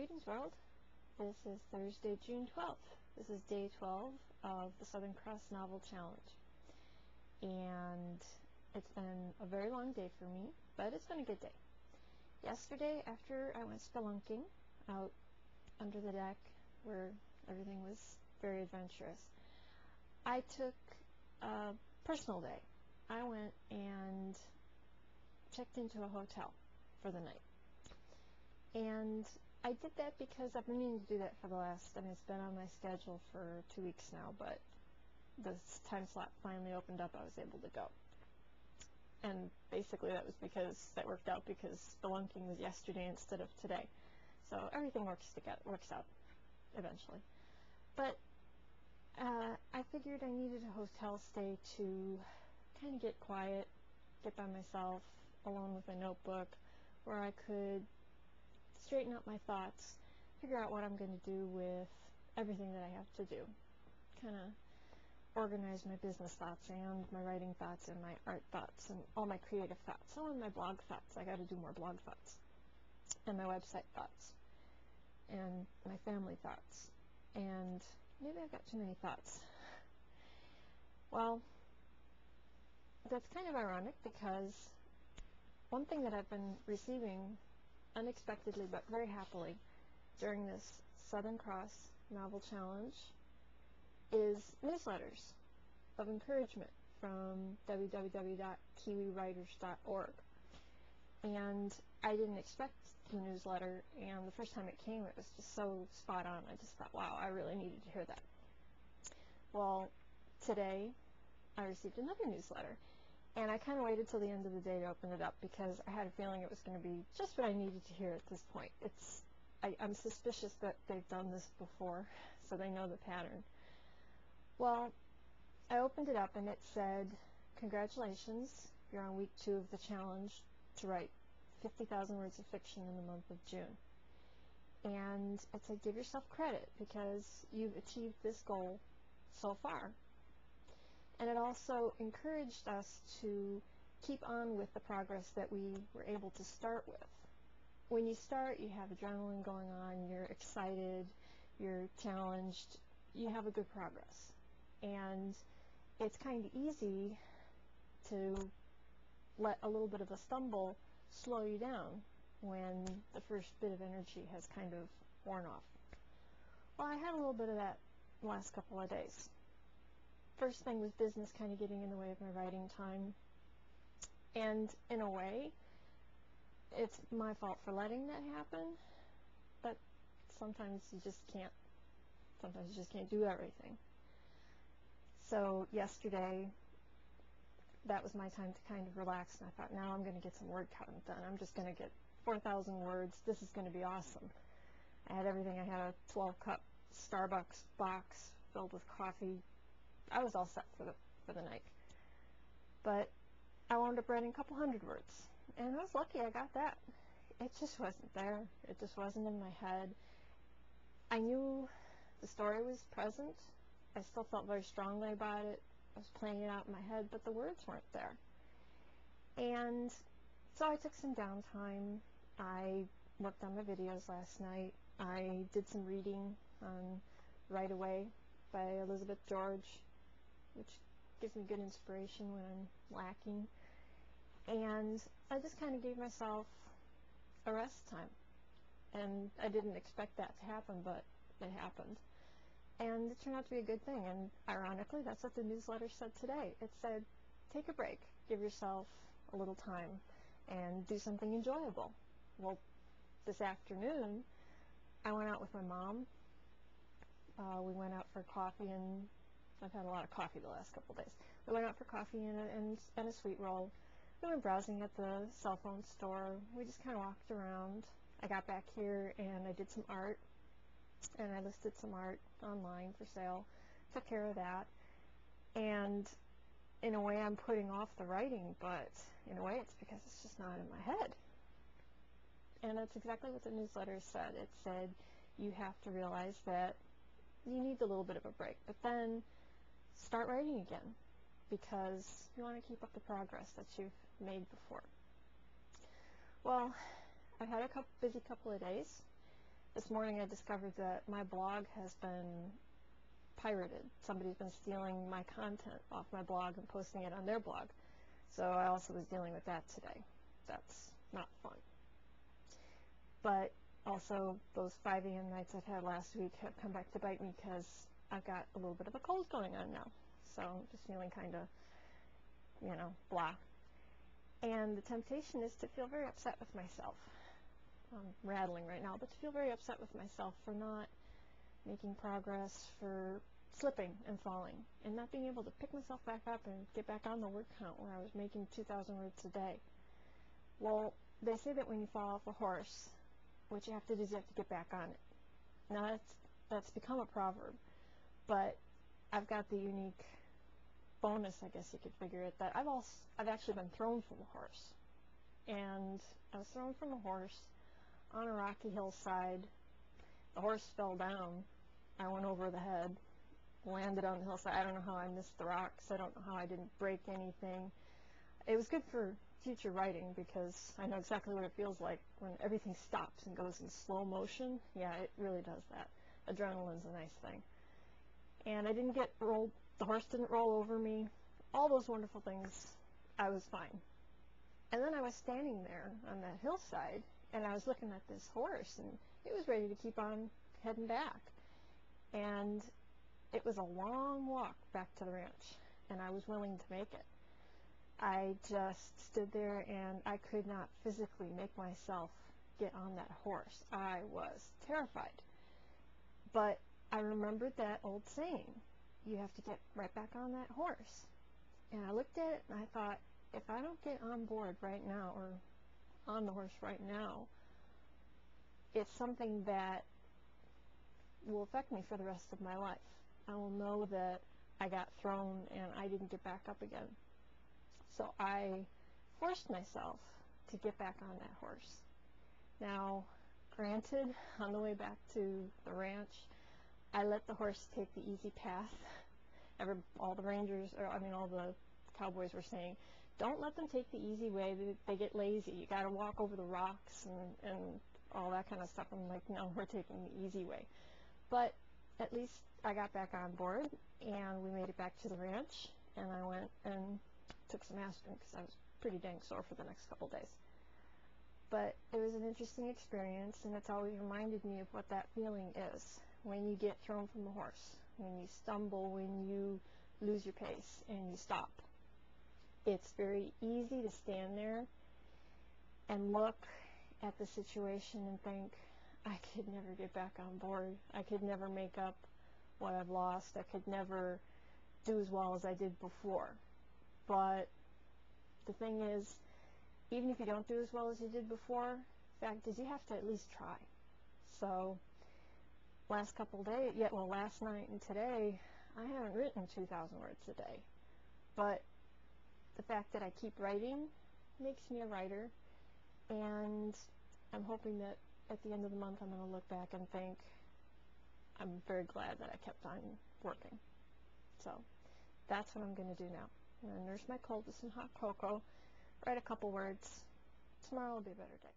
Greetings world. This is Thursday, June 12th. This is day 12 of the Southern Cross Novel Challenge. And it's been a very long day for me, but it's been a good day. Yesterday, after I went spelunking out under the deck where everything was very adventurous, I took a personal day. I went and checked into a hotel for the night. And I did that because I've been meaning to do that for the last, it's been on my schedule for 2 weeks now, but the time slot finally opened up, I was able to go. And basically that was because that worked out because spelunking was yesterday instead of today. So everything works out eventually. But I figured I needed a hotel stay to kind of get quiet, get by myself, alone with my notebook, where I could straighten out my thoughts, figure out what I'm going to do with everything that I have to do. Kind of organize my business thoughts and my writing thoughts and my art thoughts and all my creative thoughts. Some of my blog thoughts. I got to do more blog thoughts. And my website thoughts. And my family thoughts. And maybe I've got too many thoughts. Well, that's kind of ironic because one thing that I've been receiving unexpectedly but very happily during this Southern Cross Novel Challenge is newsletters of encouragement from www.kiwiwriters.org. And I didn't expect the newsletter, and the first time it came it was just so spot on. I just thought, wow, I really needed to hear that. Well, today I received another newsletter. And I kind of waited till the end of the day to open it up because I had a feeling it was going to be just what I needed to hear at this point. I'm suspicious that they've done this before, so they know the pattern. Well, I opened it up and it said, congratulations, you're on week 2 of the challenge to write 50,000 words of fiction in the month of June. And it said, give yourself credit because you've achieved this goal so far. And it also encouraged us to keep on with the progress that we were able to start with. When you start, you have adrenaline going on, you're excited, you're challenged, you have a good progress. And it's kind of easy to let a little bit of a stumble slow you down when the first bit of energy has kind of worn off. Well, I had a little bit of that the last couple of days. First thing was business kind of getting in the way of my writing time. And in a way, it's my fault for letting that happen, but sometimes you just can't do everything. So yesterday, that was my time to kind of relax, and I thought, now I'm going to get some word count done. I'm just going to get 4,000 words. This is going to be awesome. I had everything. I had a 12-cup Starbucks box filled with coffee. I was all set for the night. But I wound up writing a couple hundred words. And I was lucky I got that. It just wasn't there. It just wasn't in my head. I knew the story was present. I still felt very strongly about it. I was playing it out in my head, but the words weren't there. And so I took some downtime. I worked on my videos last night. I did some reading on Right Away by Elizabeth George, which gives me good inspiration when I'm lacking. And I just kind of gave myself a rest time. And I didn't expect that to happen, but it happened. And it turned out to be a good thing. And ironically, that's what the newsletter said today. It said, take a break, give yourself a little time, and do something enjoyable. Well, this afternoon, I went out with my mom. We went out for coffee, and I've had a lot of coffee the last couple of days. We went out for coffee and a sweet roll. We went browsing at the cell phone store. We just kind of walked around. I got back here and I did some art, and I listed some art online for sale. Took care of that. And in a way, I'm putting off the writing, but in a way, it's because it's just not in my head. And that's exactly what the newsletter said. It said you have to realize that you need a little bit of a break, but then start writing again because you want to keep up the progress that you've made before. Well, I've had a busy couple of days. this morning I discovered that my blog has been pirated. Somebody's been stealing my content off my blog and posting it on their blog. So I also was dealing with that today. That's not fun. But also, those 5 a.m. nights I've had last week have come back to bite me because I've got a little bit of a cold going on now. So I'm just feeling kind of, blah. And the temptation is to feel very upset with myself. I'm rattling right now, but to feel very upset with myself for not making progress, for slipping and falling, and not being able to pick myself back up and get back on the word count where I was making 2,000 words a day. Well, they say that when you fall off a horse, what you have to do is you have to get back on it. Now that's become a proverb, but I've got the unique bonus, I guess you could figure it, that I've actually been thrown from a horse. And I was thrown from a horse on a rocky hillside. The horse fell down. I went over the head, landed on the hillside. I don't know how I missed the rocks. I don't know how I didn't break anything. It was good for future writing because I know exactly what it feels like when everything stops and goes in slow motion. Yeah, it really does that. Adrenaline's a nice thing. And I didn't get rolled. The horse didn't roll over me. All those wonderful things. I was fine. And then I was standing there on that hillside, and I was looking at this horse, and it was ready to keep on heading back. And it was a long walk back to the ranch, and I was willing to make it. I just stood there, and I could not physically make myself get on that horse. I was terrified. But I remembered that old saying, you have to get right back on that horse. And I looked at it, and I thought, if I don't get on board right now, or on the horse right now, it's something that will affect me for the rest of my life. I will know that I got thrown and I didn't get back up again. So I forced myself to get back on that horse. Now, granted, on the way back to the ranch, I let the horse take the easy path. All the cowboys were saying, don't let them take the easy way. They get lazy. You got to walk over the rocks and all that kind of stuff. I'm like, no, we're taking the easy way. But at least I got back on board, and we made it back to the ranch, and I went and took some aspirin because I was pretty dang sore for the next couple days. But it was an interesting experience, and it's always reminded me of what that feeling is when you get thrown from the horse, when you stumble, when you lose your pace and you stop. It's very easy to stand there and look at the situation and think, I could never get back on board. I could never make up what I've lost. I could never do as well as I did before. But the thing is, even if you don't do as well as you did before, the fact is you have to at least try. So last night and today, I haven't written 2,000 words a day. But the fact that I keep writing makes me a writer, and I'm hoping that at the end of the month I'm going to look back and think I'm very glad that I kept on working. So that's what I'm going to do now. I'm going to nurse my cold with some hot cocoa, write a couple words. Tomorrow will be a better day.